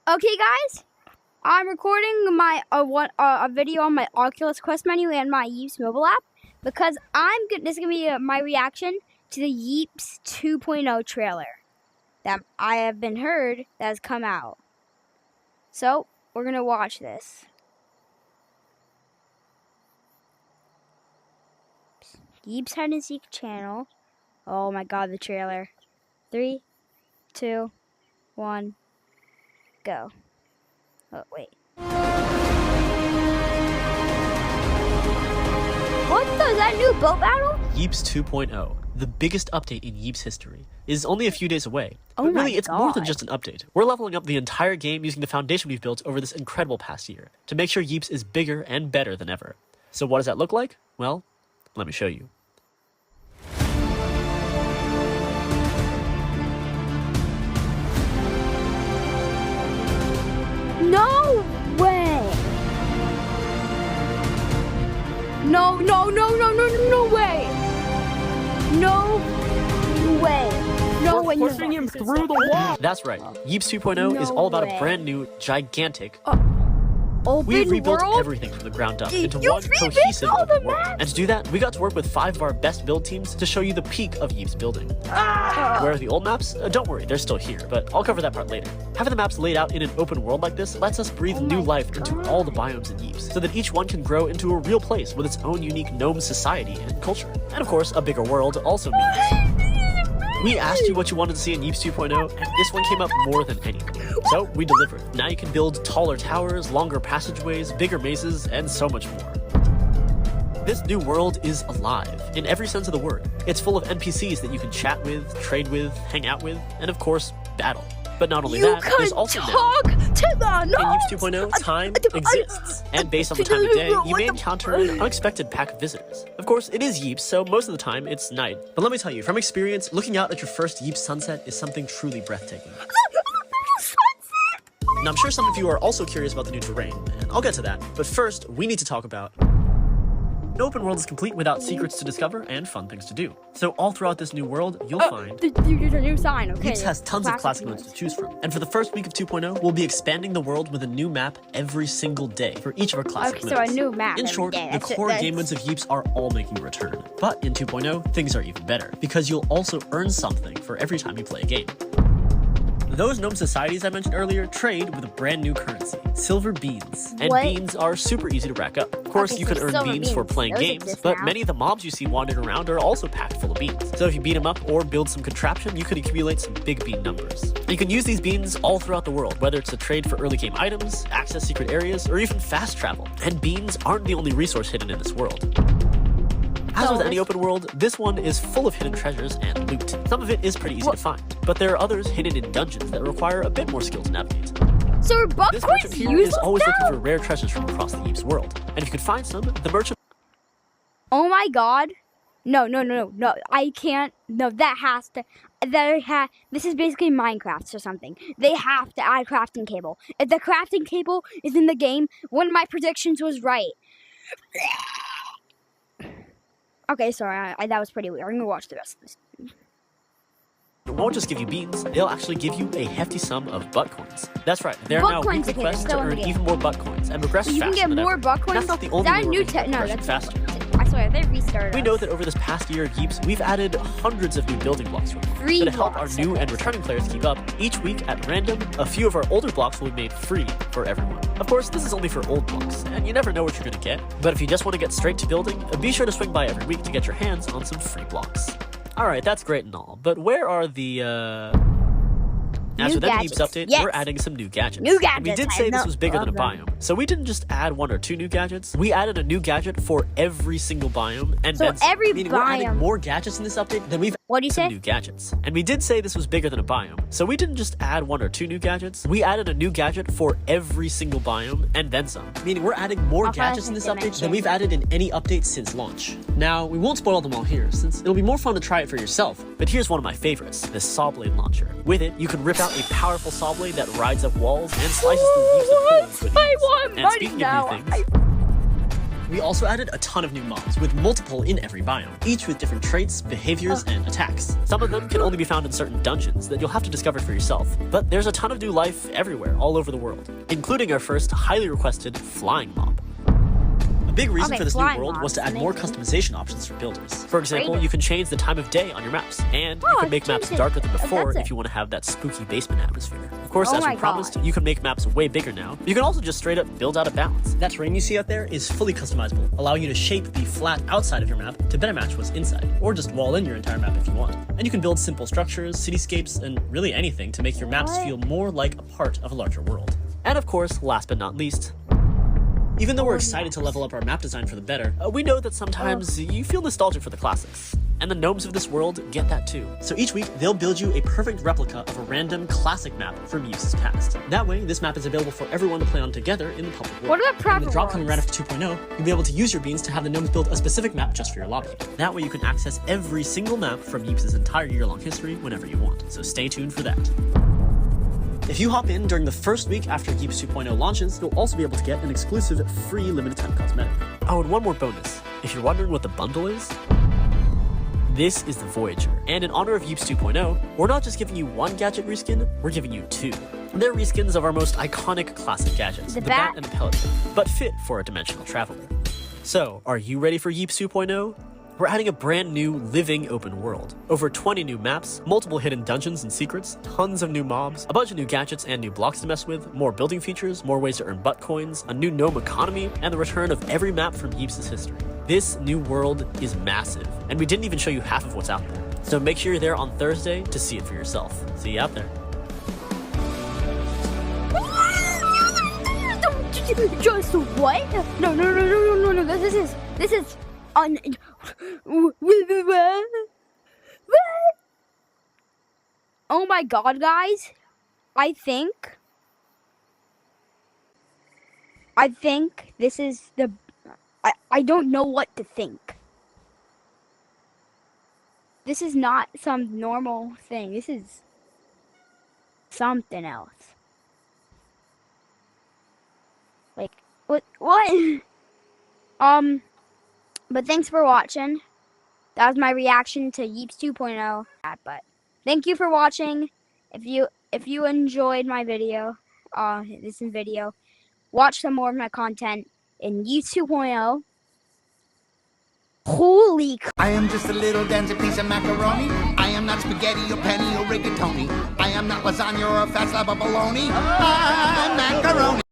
Okay, guys, I'm recording my a video on my Oculus Quest menu and my Yeeps mobile app because this is gonna be my reaction to the Yeeps 2.0 trailer that I have been heard that has come out. So we're gonna watch this. Yeeps hide and seek channel. Oh my God, the trailer. 3, 2, 1, go. Oh, wait. What? Is that new boat battle? Yeeps 2.0, the biggest update in Yeeps history, is only a few days away. Oh but my really, it's more than God. just an update. We're leveling up the entire game using the foundation we've built over this incredible past year to make sure Yeeps is bigger and better than ever. So what does that look like? Well, let me show you. No way! No way! No way! No way! We're pushing him through the wall! That's right. Yeeps 2.0 is all about way. a brand new, gigantic... Open We've rebuilt world? everything from the ground up into You one rebuilt cohesive all the open world. maps? And to do that, we got to work with 5 of our best build teams to show you the peak of Yeeps building. Where are the old maps? Don't worry, they're still here, but I'll cover that part later. Having the maps laid out in an open world like this lets us breathe new life into all the biomes in Yeeps, so that each one can grow into a real place with its own unique gnome society and culture. And of course, a bigger world also means... We asked you what you wanted to see in Yeeps 2.0, and this one came up more than anything. So we delivered. Now you can build taller towers, longer passageways, bigger mazes, and so much more. This new world is alive, in every sense of the word. It's full of NPCs that you can chat with, trade with, hang out with, and of course, battle. But not only that, there's also talk to the in Yeeps 2.0, time exists. And based on the time of day, you may encounter an unexpected pack of visitors. Of course, it is Yeeps, so most of the time, it's night. But let me tell you, from experience, looking out at your first Yeeps sunset is something truly breathtaking. Now, I'm sure some of you are also curious about the new terrain, and I'll get to that. But first, we need to talk about... No open world is complete without secrets to discover and fun things to do. So all throughout this new world, you'll find... There's a new sign, okay. Yeeps has tons of classic modes to choose from. And for the first week of 2.0, we'll be expanding the world with a new map every single day for each of our classic modes. So a new map In every short, day. the That's core game modes of Yeeps are all making a return. But in 2.0, things are even better, because you'll also earn something for every time you play a game. Those gnome societies I mentioned earlier trade with a brand new currency, silver beans. And beans are super easy to rack up. Of course, Okay, you so can earn silver beans for playing those games, exist but now. many of the mobs you see wandering around are also packed full of beans. So if you beat them up or build some contraption, you can accumulate some big bean numbers. You can use these beans all throughout the world, whether it's to trade for early game items, access secret areas, or even fast travel. And beans aren't the only resource hidden in this world. As with any open world, this one is full of hidden treasures and loot. Some of it is pretty easy to find, but there are others hidden in dungeons that require a bit more skill to navigate. So are buck This coins merchant here is useless always now? looking for rare treasures from across the Yeeps world, and if you can find some, the merchant... Oh my God. No. I can't. No, that has to. This is basically Minecraft or something. They have to add crafting cable. If the crafting cable is in the game, one of my predictions was right. Okay, sorry. That was pretty weird. I'm gonna watch the rest of this. It won't just give you beans, they'll actually give you a hefty sum of butt coins. That's right, there are Butt now coins, weekly okay, quests to they're still in earn the game. even more butt coins and progress You faster can get than more ever. buck coins. That's not the only That way new we're making no, progression that's faster. I swear they restarted. We know that over this past year at Yeeps, we've added hundreds of new building blocks to it. Free So to help blocks, our new okay. and returning players keep up, each week at random, a few of our older blocks will be made free for everyone. Of course, this is only for old blocks, and you never know what you're gonna get. But if you just want to get straight to building, be sure to swing by every week to get your hands on some free blocks. Alright, that's great and all, but where are the, As New with any gadgets. Yeeps update, Yes. we're adding some new gadgets. New And we gadgets, did I say this know. was bigger than a Love them. biome, so we didn't just add 1 or 2 new gadgets. We added a new gadget for every single biome, and So then some. every Meaning we're adding biome- more gadgets in this update than we've What do you some say? new gadgets. And we did say this was bigger than a biome, so we didn't just add 1 or 2 new gadgets. We added a new gadget for every single biome, and then some. Meaning we're adding more I'll gadgets in this find update some than we've added in any update since launch. Now, we won't spoil them all here, since it'll be more fun to try it for yourself, but here's one of my favorites, the saw blade launcher. With it, you can rip out a powerful saw blade that rides up walls and slices through leaves and holes with I ease. want And money speaking now. of new things, We also added a ton of new mobs, with multiple in every biome, each with different traits, behaviors, and attacks. Some of them can only be found in certain dungeons that you'll have to discover for yourself, but there's a ton of new life everywhere, all over the world, including our first highly requested flying mob. A big reason for this new world was to add more customization options for builders. For example, you can change the time of day on your maps, and you can make maps darker than before if you want to have that spooky basement atmosphere. Of course, as we promised, you can make maps way bigger now. You can also just straight up build out of bounds. That terrain you see out there is fully customizable, allowing you to shape the flat outside of your map to better match what's inside, or just wall in your entire map if you want. And you can build simple structures, cityscapes, and really anything to make your maps feel more like a part of a larger world. And of course, last but not least, even though we're excited to level up our map design for the better, we know that sometimes you feel nostalgic for the classics. And the gnomes of this world get that too. So each week, they'll build you a perfect replica of a random classic map from Yeeps' past. That way, this map is available for everyone to play on together in the public world. What about private And with drop coming right after 2.0, you'll be able to use your beans to have the gnomes build a specific map just for your lobby. That way you can access every single map from Yeeps' entire year-long history whenever you want. So stay tuned for that. If you hop in during the first week after Yeeps 2.0 launches, you'll also be able to get an exclusive free limited time cosmetic. Oh, and one more bonus. If you're wondering what the bundle is, this is the Voyager. And in honor of Yeeps 2.0, we're not just giving you one gadget reskin, we're giving you two. They're reskins of our most iconic classic gadgets, the bat and the pelican, but fit for a dimensional traveler. So, are you ready for Yeeps 2.0? We're adding a brand new living open world. Over 20 new maps, multiple hidden dungeons and secrets, tons of new mobs, a bunch of new gadgets and new blocks to mess with, more building features, more ways to earn butt coins, a new gnome economy, and the return of every map from Yeeps' history. This new world is massive, and we didn't even show you half of what's out there. So make sure you're there on Thursday to see it for yourself. See you out there. Just what? No. This is Oh my god, guys. I think this is the I don't know what to think. This is not some normal thing. This is something else. Like what? But thanks for watching. That was my reaction to Yeeps 2.0. But thank you for watching. If you enjoyed my video, watch some more of my content in Yeeps 2.0. Holy crap. I am just a little dancing piece of macaroni. I am not spaghetti or penny or rigatoni. I am not lasagna or a fat slab of bologna. I'm macaroni.